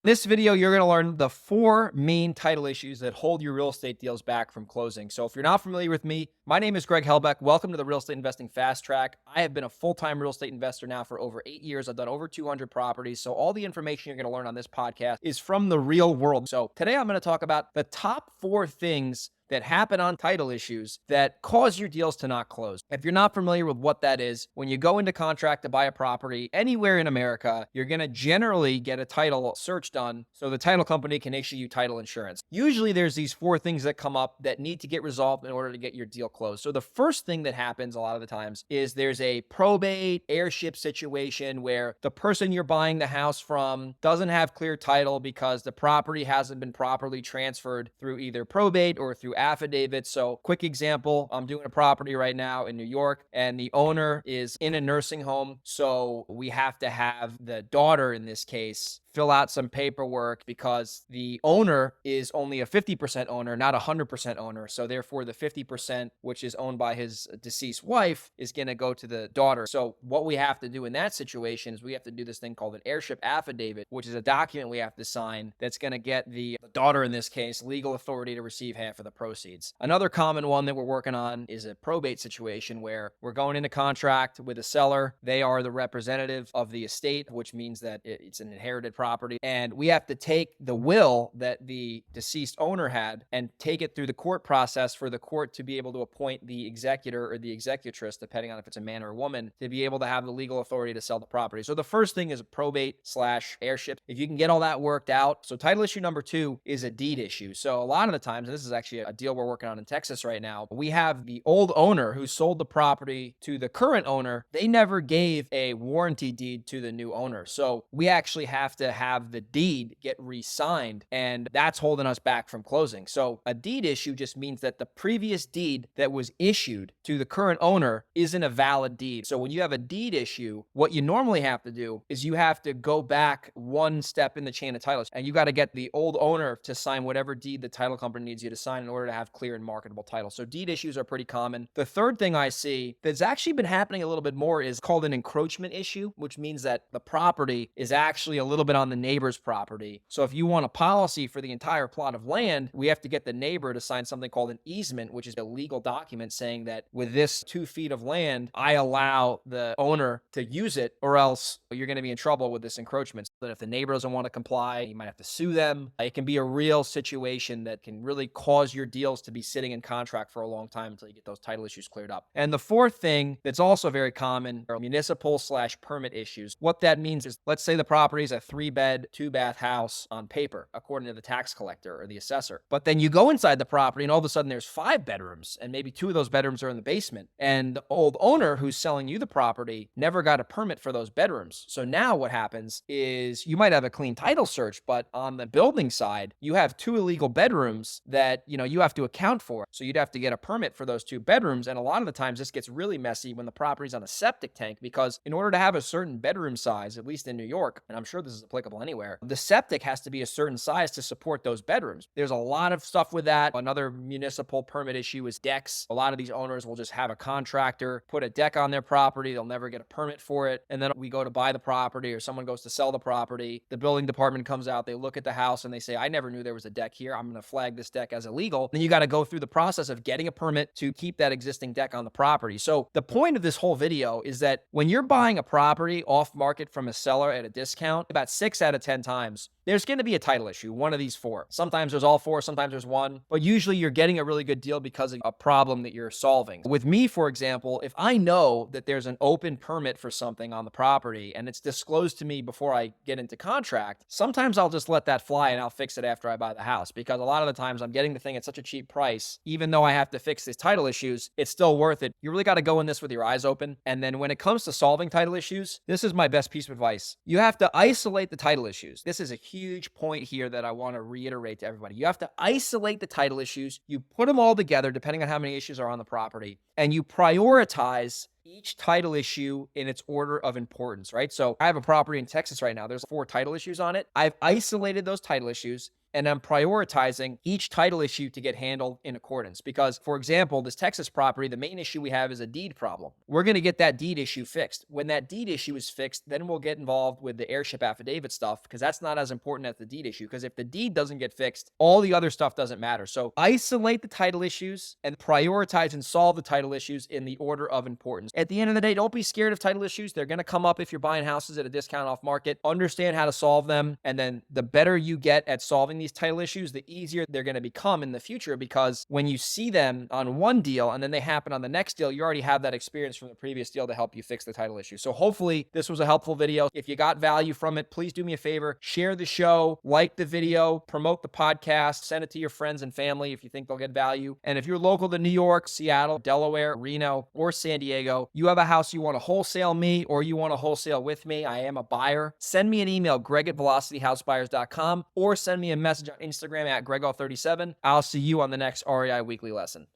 In this video, you're going to learn the 4 main title issues that hold your real estate deals back from closing. So if you're not familiar with me, my name is Greg Helbeck. Welcome to the Real Estate Investing Fast Track. I have been a full-time real estate investor now for over 8 years. I've done over 200 properties. So all the information you're going to learn on this podcast is from the real world. So today I'm going to talk about the top 4 things that happen on title issues that cause your deals to not close. If you're not familiar with what that is, when you go into contract to buy a property anywhere in America, you're going to generally get a title search done so the title company can issue you title insurance. Usually there's these 4 things that come up that need to get resolved in order to get your deal closed. So the first thing that happens a lot of the times is there's a probate Airship situation where the person you're buying the house from doesn't have clear title because the property hasn't been properly transferred through either probate or through affidavits. So quick example, I'm doing a property right now in New York and the owner is in a nursing home. So we have to have the daughter in this case fill out some paperwork because the owner is only a 50% owner, not a 100% owner. So therefore the 50%, which is owned by his deceased wife, is going to go to the daughter. So what we have to do in that situation is we have to do this thing called an Airship affidavit, which is a document we have to sign that's going to get the daughter, in this case, legal authority to receive half of the proceeds. Another common one that we're working on is a probate situation where we're going into contract with a seller. They are the representative of the estate, which means that it's an inherited property. And we have to take the will that the deceased owner had and take it through the court process for the court to be able to appoint the executor or the executress, depending on if it's a man or a woman, to be able to have the legal authority to sell the property. So the first thing is a probate/Airship. If you can get all that worked out. So title issue number 2 is a deed issue. So a lot of the times, and this is actually a deal we're working on in Texas right now, we have the old owner who sold the property to the current owner. They never gave a warranty deed to the new owner. So we actually have to have the deed get re-signed, and that's holding us back from closing. So a deed issue just means that the previous deed that was issued to the current owner isn't a valid deed. So when you have a deed issue, what you normally have to do is you have to go back one step in the chain of titles, and you got to get the old owner to sign whatever deed the title company needs you to sign in order to have clear and marketable title. So deed issues are pretty common. The third thing I see that's actually been happening a little bit more is called an encroachment issue, which means that the property is actually a little bit on the neighbor's property. So if you want a policy for the entire plot of land, we have to get the neighbor to sign something called an easement, which is a legal document saying that with this 2 feet of land, I allow the owner to use it, or else you're going to be in trouble with this encroachment. So that if the neighbor doesn't want to comply, you might have to sue them. It can be a real situation that can really cause your deals to be sitting in contract for a long time until you get those title issues cleared up. And the fourth thing that's also very common are municipal/permit issues. What that means is, let's say the property is a 3-bed, 2-bath house on paper, according to the tax collector or the assessor. But then you go inside the property and all of a sudden there's 5 bedrooms and maybe 2 of those bedrooms are in the basement. And the old owner who's selling you the property never got a permit for those bedrooms. So now what happens is you might have a clean title search, but on the building side, you have 2 illegal bedrooms that, you have to account for. So you'd have to get a permit for those 2 bedrooms. And a lot of the times this gets really messy when the property's on a septic tank, because in order to have a certain bedroom size, at least in New York, and I'm sure this is applicable anywhere, the septic has to be a certain size to support those bedrooms. There's a lot of stuff with that. Another municipal permit issue is decks. A lot of these owners will just have a contractor put a deck on their property. They'll never get a permit for it. And then we go to buy the property or someone goes to sell the property. The building department comes out, they look at the house and they say, I never knew there was a deck here. I'm going to flag this deck as illegal. Then you got to go through the process of getting a permit to keep that existing deck on the property. So the point of this whole video is that when you're buying a property off market from a seller at a discount, about 6 out of 10 times, there's going to be a title issue, one of these 4. Sometimes there's all 4, sometimes there's 1, but usually you're getting a really good deal because of a problem that you're solving. With me, for example, if I know that there's an open permit for something on the property and it's disclosed to me before I get into contract, sometimes I'll just let that fly and I'll fix it after I buy the house, because a lot of the times I'm getting the thing at such a cheap price, even though I have to fix these title issues, it's still worth it. You really got to go in this with your eyes open. And then when it comes to solving title issues, this is my best piece of advice. You have to isolate the title issues. This is a huge point here that I want to reiterate to everybody. You have to isolate the title issues. You put them all together, depending on how many issues are on the property, and you prioritize each title issue in its order of importance, right? So I have a property in Texas right now. There's 4 title issues on it. I've isolated those title issues. and I'm prioritizing each title issue to get handled in accordance. Because, for example, this Texas property, the main issue we have is a deed problem. We're going to get that deed issue fixed. When that deed issue is fixed, then we'll get involved with the Airship affidavit stuff, because that's not as important as the deed issue. Because if the deed doesn't get fixed, all the other stuff doesn't matter. So isolate the title issues and prioritize and solve the title issues in the order of importance. At the end of the day, don't be scared of title issues. They're going to come up if you're buying houses at a discount off market. Understand how to solve them. And then the better you get at solving these title issues, the easier they're going to become in the future, because when you see them on one deal and then they happen on the next deal, you already have that experience from the previous deal to help you fix the title issue. So hopefully this was a helpful video. If you got value from it, please do me a favor, share the show, like the video, promote the podcast, send it to your friends and family if you think they'll get value. And if you're local to New York, Seattle, Delaware, Reno, or San Diego, you have a house you want to wholesale me or you want to wholesale with me, I am a buyer, send me an email, greg@velocityhousebuyers.com, or send me a message on Instagram at grego37. I'll see you on the next REI weekly lesson.